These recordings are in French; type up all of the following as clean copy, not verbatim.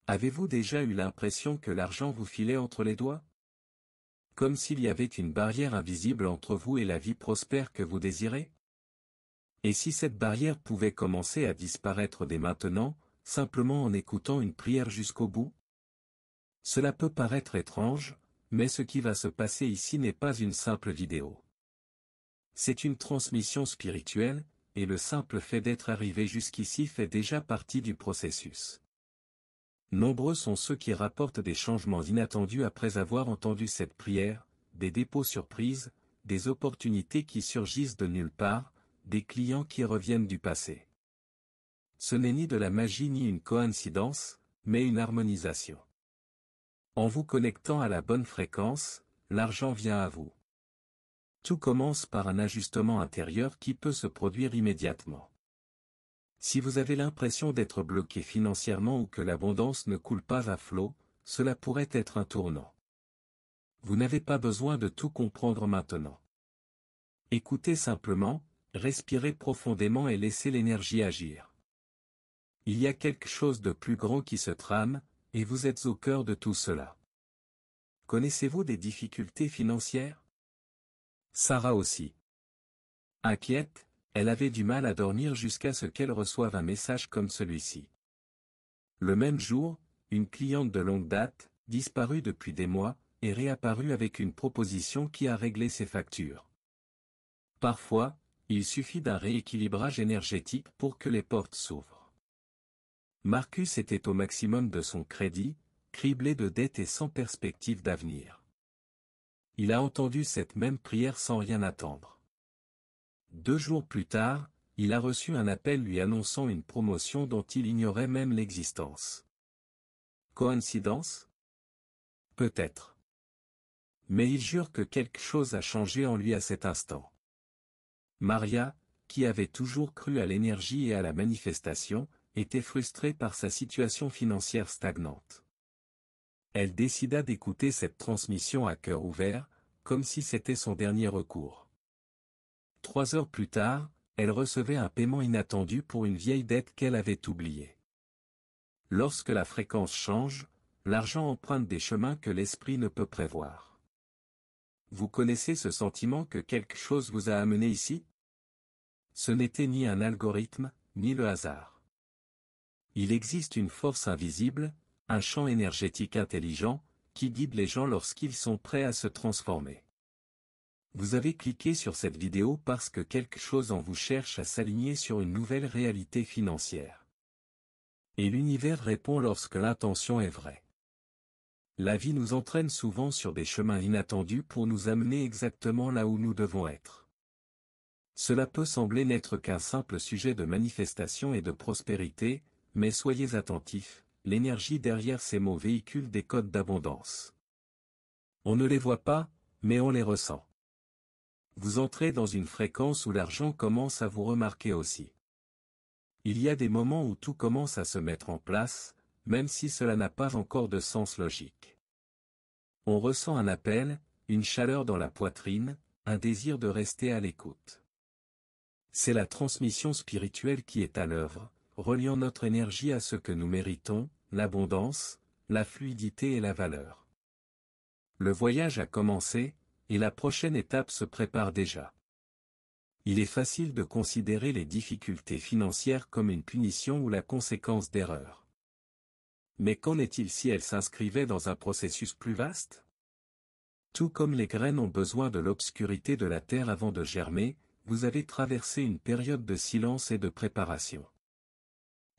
Avez-vous déjà eu l'impression que l'argent vous filait entre les doigts? Comme s'il y avait une barrière invisible entre vous et la vie prospère que vous désirez? Et si cette barrière pouvait commencer à disparaître dès maintenant, simplement en écoutant une prière jusqu'au bout? Cela peut paraître étrange, mais ce qui va se passer ici n'est pas une simple vidéo. C'est une transmission spirituelle, et le simple fait d'être arrivé jusqu'ici fait déjà partie du processus. Nombreux sont ceux qui rapportent des changements inattendus après avoir entendu cette prière, des dépôts surprises, des opportunités qui surgissent de nulle part, des clients qui reviennent du passé. Ce n'est ni de la magie ni une coïncidence, mais une harmonisation. En vous connectant à la bonne fréquence, l'argent vient à vous. Tout commence par un ajustement intérieur qui peut se produire immédiatement. Si vous avez l'impression d'être bloqué financièrement ou que l'abondance ne coule pas à flot, cela pourrait être un tournant. Vous n'avez pas besoin de tout comprendre maintenant. Écoutez simplement, respirez profondément et laissez l'énergie agir. Il y a quelque chose de plus grand qui se trame, et vous êtes au cœur de tout cela. Connaissez-vous des difficultés financières? Sarah aussi. Inquiète, elle avait du mal à dormir jusqu'à ce qu'elle reçoive un message comme celui-ci. Le même jour, une cliente de longue date, disparue depuis des mois, est réapparue avec une proposition qui a réglé ses factures. Parfois, il suffit d'un rééquilibrage énergétique pour que les portes s'ouvrent. Marcus était au maximum de son crédit, criblé de dettes et sans perspective d'avenir. Il a entendu cette même prière sans rien attendre. 2 jours plus tard, il a reçu un appel lui annonçant une promotion dont il ignorait même l'existence. Coïncidence? Peut-être. Mais il jure que quelque chose a changé en lui à cet instant. Maria, qui avait toujours cru à l'énergie et à la manifestation, était frustrée par sa situation financière stagnante. Elle décida d'écouter cette transmission à cœur ouvert, comme si c'était son dernier recours. 3 heures plus tard, elle recevait un paiement inattendu pour une vieille dette qu'elle avait oubliée. Lorsque la fréquence change, l'argent emprunte des chemins que l'esprit ne peut prévoir. Vous connaissez ce sentiment que quelque chose vous a amené ici? Ce n'était ni un algorithme, ni le hasard. Il existe une force invisible, un champ énergétique intelligent, qui guide les gens lorsqu'ils sont prêts à se transformer. Vous avez cliqué sur cette vidéo parce que quelque chose en vous cherche à s'aligner sur une nouvelle réalité financière. Et l'univers répond lorsque l'intention est vraie. La vie nous entraîne souvent sur des chemins inattendus pour nous amener exactement là où nous devons être. Cela peut sembler n'être qu'un simple sujet de manifestation et de prospérité, mais soyez attentifs. L'énergie derrière ces mots véhicule des codes d'abondance. On ne les voit pas, mais on les ressent. Vous entrez dans une fréquence où l'argent commence à vous remarquer aussi. Il y a des moments où tout commence à se mettre en place, même si cela n'a pas encore de sens logique. On ressent un appel, une chaleur dans la poitrine, un désir de rester à l'écoute. C'est la transmission spirituelle qui est à l'œuvre, reliant notre énergie à ce que nous méritons, l'abondance, la fluidité et la valeur. Le voyage a commencé, et la prochaine étape se prépare déjà. Il est facile de considérer les difficultés financières comme une punition ou la conséquence d'erreurs. Mais qu'en est-il si elles s'inscrivaient dans un processus plus vaste? Tout comme les graines ont besoin de l'obscurité de la terre avant de germer, vous avez traversé une période de silence et de préparation.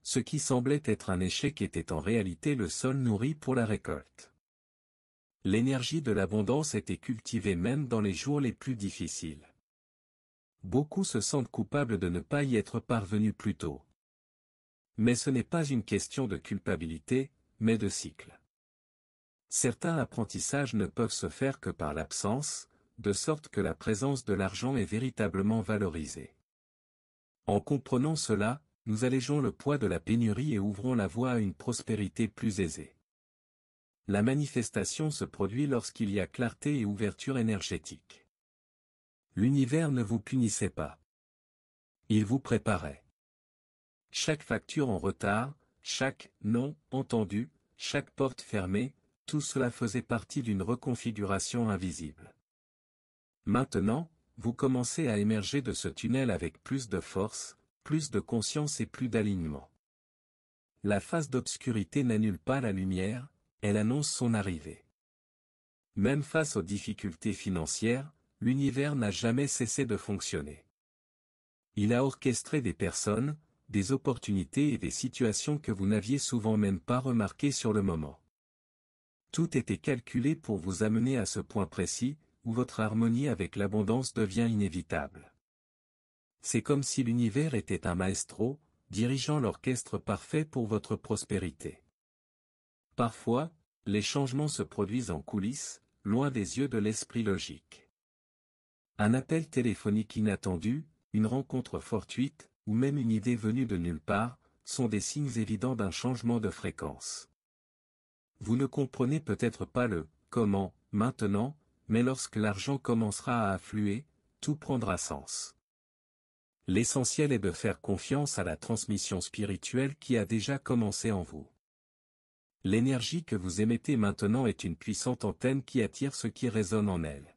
Ce qui semblait être un échec était en réalité le sol nourri pour la récolte. L'énergie de l'abondance était cultivée même dans les jours les plus difficiles. Beaucoup se sentent coupables de ne pas y être parvenus plus tôt. Mais ce n'est pas une question de culpabilité, mais de cycle. Certains apprentissages ne peuvent se faire que par l'absence, de sorte que la présence de l'argent est véritablement valorisée. En comprenant cela, nous allégeons le poids de la pénurie et ouvrons la voie à une prospérité plus aisée. La manifestation se produit lorsqu'il y a clarté et ouverture énergétique. L'univers ne vous punissait pas. Il vous préparait. Chaque facture en retard, chaque « non » entendu, chaque porte fermée, tout cela faisait partie d'une reconfiguration invisible. Maintenant, vous commencez à émerger de ce tunnel avec plus de force, plus de conscience et plus d'alignement. La phase d'obscurité n'annule pas la lumière, elle annonce son arrivée. Même face aux difficultés financières, l'univers n'a jamais cessé de fonctionner. Il a orchestré des personnes, des opportunités et des situations que vous n'aviez souvent même pas remarquées sur le moment. Tout était calculé pour vous amener à ce point précis, où votre harmonie avec l'abondance devient inévitable. C'est comme si l'univers était un maestro, dirigeant l'orchestre parfait pour votre prospérité. Parfois, les changements se produisent en coulisses, loin des yeux de l'esprit logique. Un appel téléphonique inattendu, une rencontre fortuite, ou même une idée venue de nulle part, sont des signes évidents d'un changement de fréquence. Vous ne comprenez peut-être pas le « comment » maintenant, mais lorsque l'argent commencera à affluer, tout prendra sens. L'essentiel est de faire confiance à la transmission spirituelle qui a déjà commencé en vous. L'énergie que vous émettez maintenant est une puissante antenne qui attire ce qui résonne en elle.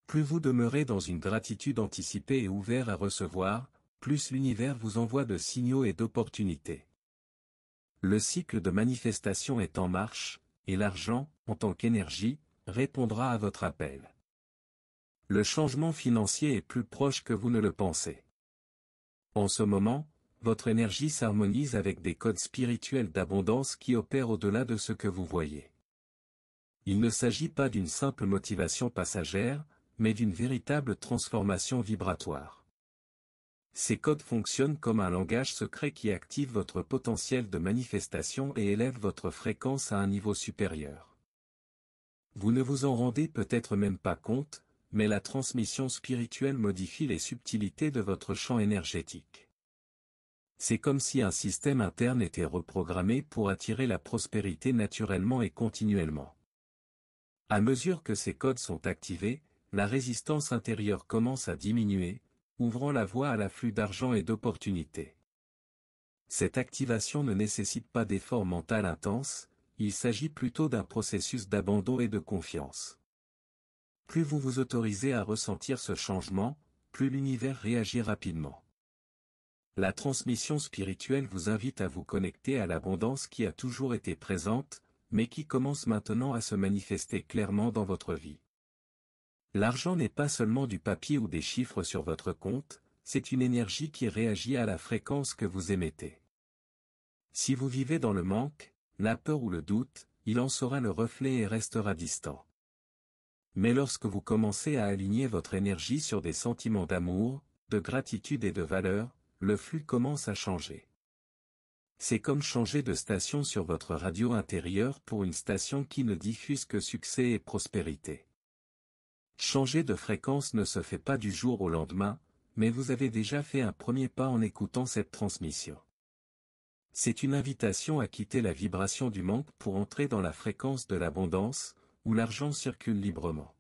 Plus vous demeurez dans une gratitude anticipée et ouvert à recevoir, plus l'univers vous envoie de signaux et d'opportunités. Le cycle de manifestation est en marche, et l'argent, en tant qu'énergie, répondra à votre appel. Le changement financier est plus proche que vous ne le pensez. En ce moment, votre énergie s'harmonise avec des codes spirituels d'abondance qui opèrent au-delà de ce que vous voyez. Il ne s'agit pas d'une simple motivation passagère, mais d'une véritable transformation vibratoire. Ces codes fonctionnent comme un langage secret qui active votre potentiel de manifestation et élève votre fréquence à un niveau supérieur. Vous ne vous en rendez peut-être même pas compte, mais la transmission spirituelle modifie les subtilités de votre champ énergétique. C'est comme si un système interne était reprogrammé pour attirer la prospérité naturellement et continuellement. À mesure que ces codes sont activés, la résistance intérieure commence à diminuer, ouvrant la voie à l'afflux d'argent et d'opportunités. Cette activation ne nécessite pas d'effort mental intense, il s'agit plutôt d'un processus d'abandon et de confiance. Plus vous vous autorisez à ressentir ce changement, plus l'univers réagit rapidement. La transmission spirituelle vous invite à vous connecter à l'abondance qui a toujours été présente, mais qui commence maintenant à se manifester clairement dans votre vie. L'argent n'est pas seulement du papier ou des chiffres sur votre compte, c'est une énergie qui réagit à la fréquence que vous émettez. Si vous vivez dans le manque, la peur ou le doute, il en sera le reflet et restera distant. Mais lorsque vous commencez à aligner votre énergie sur des sentiments d'amour, de gratitude et de valeur, le flux commence à changer. C'est comme changer de station sur votre radio intérieure pour une station qui ne diffuse que succès et prospérité. Changer de fréquence ne se fait pas du jour au lendemain, mais vous avez déjà fait un premier pas en écoutant cette transmission. C'est une invitation à quitter la vibration du manque pour entrer dans la fréquence de l'abondance, où l'argent circule librement.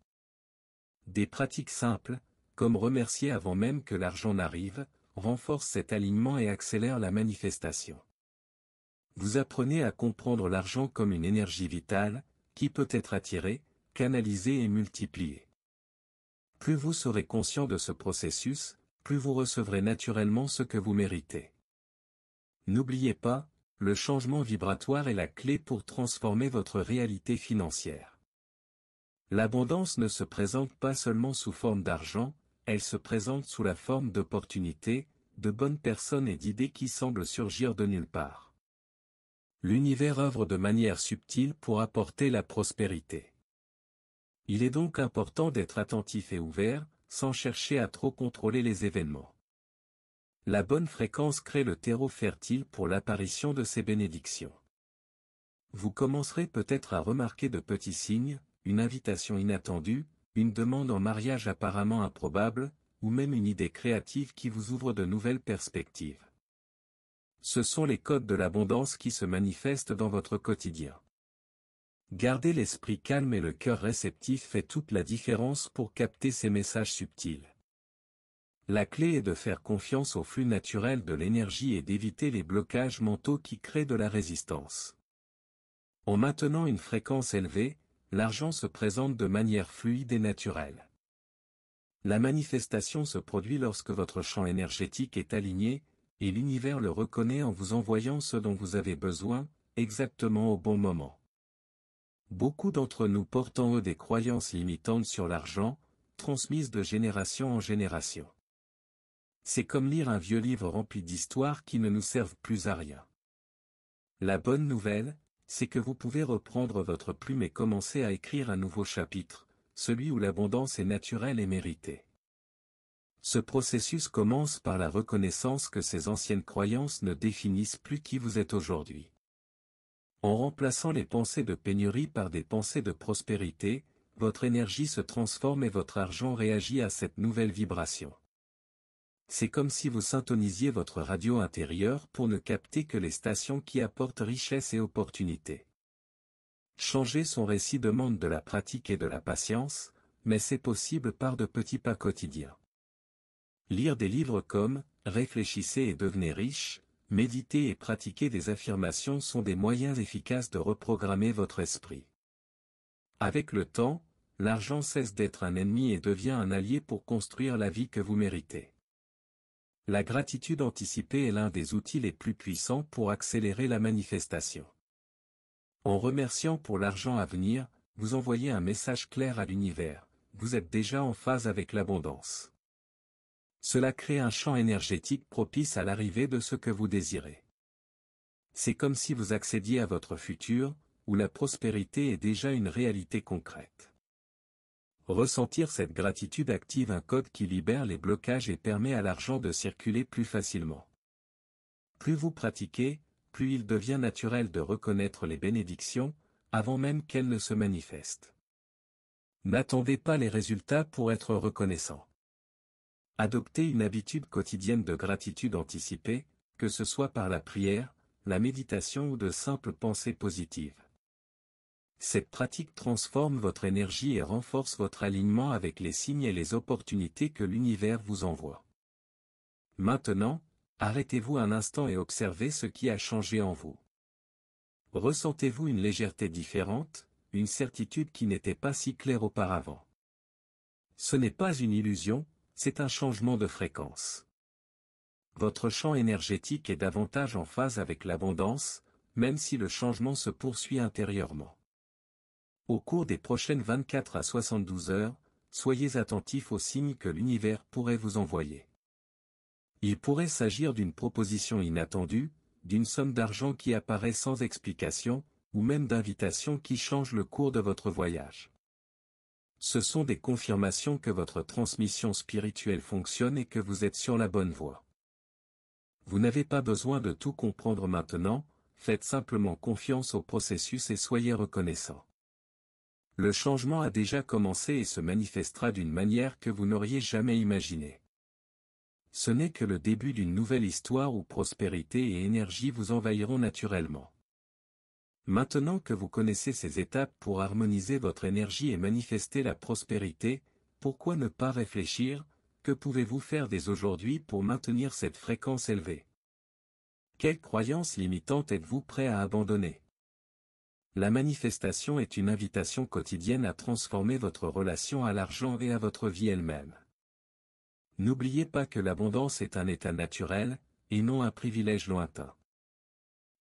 Des pratiques simples, comme remercier avant même que l'argent n'arrive, renforcent cet alignement et accélèrent la manifestation. Vous apprenez à comprendre l'argent comme une énergie vitale, qui peut être attirée, canalisée et multipliée. Plus vous serez conscient de ce processus, plus vous recevrez naturellement ce que vous méritez. N'oubliez pas, le changement vibratoire est la clé pour transformer votre réalité financière. L'abondance ne se présente pas seulement sous forme d'argent, elle se présente sous la forme d'opportunités, de bonnes personnes et d'idées qui semblent surgir de nulle part. L'univers œuvre de manière subtile pour apporter la prospérité. Il est donc important d'être attentif et ouvert, sans chercher à trop contrôler les événements. La bonne fréquence crée le terreau fertile pour l'apparition de ces bénédictions. Vous commencerez peut-être à remarquer de petits signes, une invitation inattendue, une demande en mariage apparemment improbable, ou même une idée créative qui vous ouvre de nouvelles perspectives. Ce sont les codes de l'abondance qui se manifestent dans votre quotidien. Garder l'esprit calme et le cœur réceptif fait toute la différence pour capter ces messages subtils. La clé est de faire confiance au flux naturel de l'énergie et d'éviter les blocages mentaux qui créent de la résistance. En maintenant une fréquence élevée, l'argent se présente de manière fluide et naturelle. La manifestation se produit lorsque votre champ énergétique est aligné, et l'univers le reconnaît en vous envoyant ce dont vous avez besoin, exactement au bon moment. Beaucoup d'entre nous portent en eux des croyances limitantes sur l'argent, transmises de génération en génération. C'est comme lire un vieux livre rempli d'histoires qui ne nous servent plus à rien. La bonne nouvelle, c'est que vous pouvez reprendre votre plume et commencer à écrire un nouveau chapitre, celui où l'abondance est naturelle et méritée. Ce processus commence par la reconnaissance que ces anciennes croyances ne définissent plus qui vous êtes aujourd'hui. En remplaçant les pensées de pénurie par des pensées de prospérité, votre énergie se transforme et votre argent réagit à cette nouvelle vibration. C'est comme si vous syntonisiez votre radio intérieure pour ne capter que les stations qui apportent richesse et opportunité. Changer son récit demande de la pratique et de la patience, mais c'est possible par de petits pas quotidiens. Lire des livres comme « Réfléchissez et devenez riche », méditer et pratiquer des affirmations sont des moyens efficaces de reprogrammer votre esprit. Avec le temps, l'argent cesse d'être un ennemi et devient un allié pour construire la vie que vous méritez. La gratitude anticipée est l'un des outils les plus puissants pour accélérer la manifestation. En remerciant pour l'argent à venir, vous envoyez un message clair à l'univers, vous êtes déjà en phase avec l'abondance. Cela crée un champ énergétique propice à l'arrivée de ce que vous désirez. C'est comme si vous accédiez à votre futur, où la prospérité est déjà une réalité concrète. Ressentir cette gratitude active un code qui libère les blocages et permet à l'argent de circuler plus facilement. Plus vous pratiquez, plus il devient naturel de reconnaître les bénédictions, avant même qu'elles ne se manifestent. N'attendez pas les résultats pour être reconnaissant. Adoptez une habitude quotidienne de gratitude anticipée, que ce soit par la prière, la méditation ou de simples pensées positives. Cette pratique transforme votre énergie et renforce votre alignement avec les signes et les opportunités que l'univers vous envoie. Maintenant, arrêtez-vous un instant et observez ce qui a changé en vous. Ressentez-vous une légèreté différente, une certitude qui n'était pas si claire auparavant. Ce n'est pas une illusion, c'est un changement de fréquence. Votre champ énergétique est davantage en phase avec l'abondance, même si le changement se poursuit intérieurement. Au cours des prochaines 24 à 72 heures, soyez attentifs aux signes que l'univers pourrait vous envoyer. Il pourrait s'agir d'une proposition inattendue, d'une somme d'argent qui apparaît sans explication, ou même d'invitations qui changent le cours de votre voyage. Ce sont des confirmations que votre transmission spirituelle fonctionne et que vous êtes sur la bonne voie. Vous n'avez pas besoin de tout comprendre maintenant, faites simplement confiance au processus et soyez reconnaissant. Le changement a déjà commencé et se manifestera d'une manière que vous n'auriez jamais imaginée. Ce n'est que le début d'une nouvelle histoire où prospérité et énergie vous envahiront naturellement. Maintenant que vous connaissez ces étapes pour harmoniser votre énergie et manifester la prospérité, pourquoi ne pas réfléchir, que pouvez-vous faire dès aujourd'hui pour maintenir cette fréquence élevée? Quelles croyances limitantes êtes-vous prêt à abandonner? La manifestation est une invitation quotidienne à transformer votre relation à l'argent et à votre vie elle-même. N'oubliez pas que l'abondance est un état naturel, et non un privilège lointain.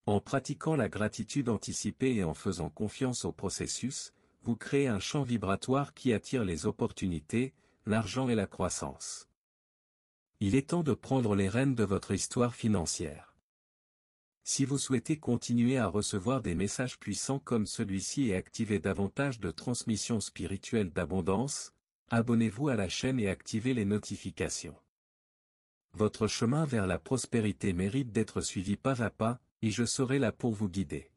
En pratiquant la gratitude anticipée et en faisant confiance au processus, vous créez un champ vibratoire qui attire les opportunités, l'argent et la croissance. Il est temps de prendre les rênes de votre histoire financière. Si vous souhaitez continuer à recevoir des messages puissants comme celui-ci et activer davantage de transmissions spirituelles d'abondance, abonnez-vous à la chaîne et activez les notifications. Votre chemin vers la prospérité mérite d'être suivi pas à pas, et je serai là pour vous guider.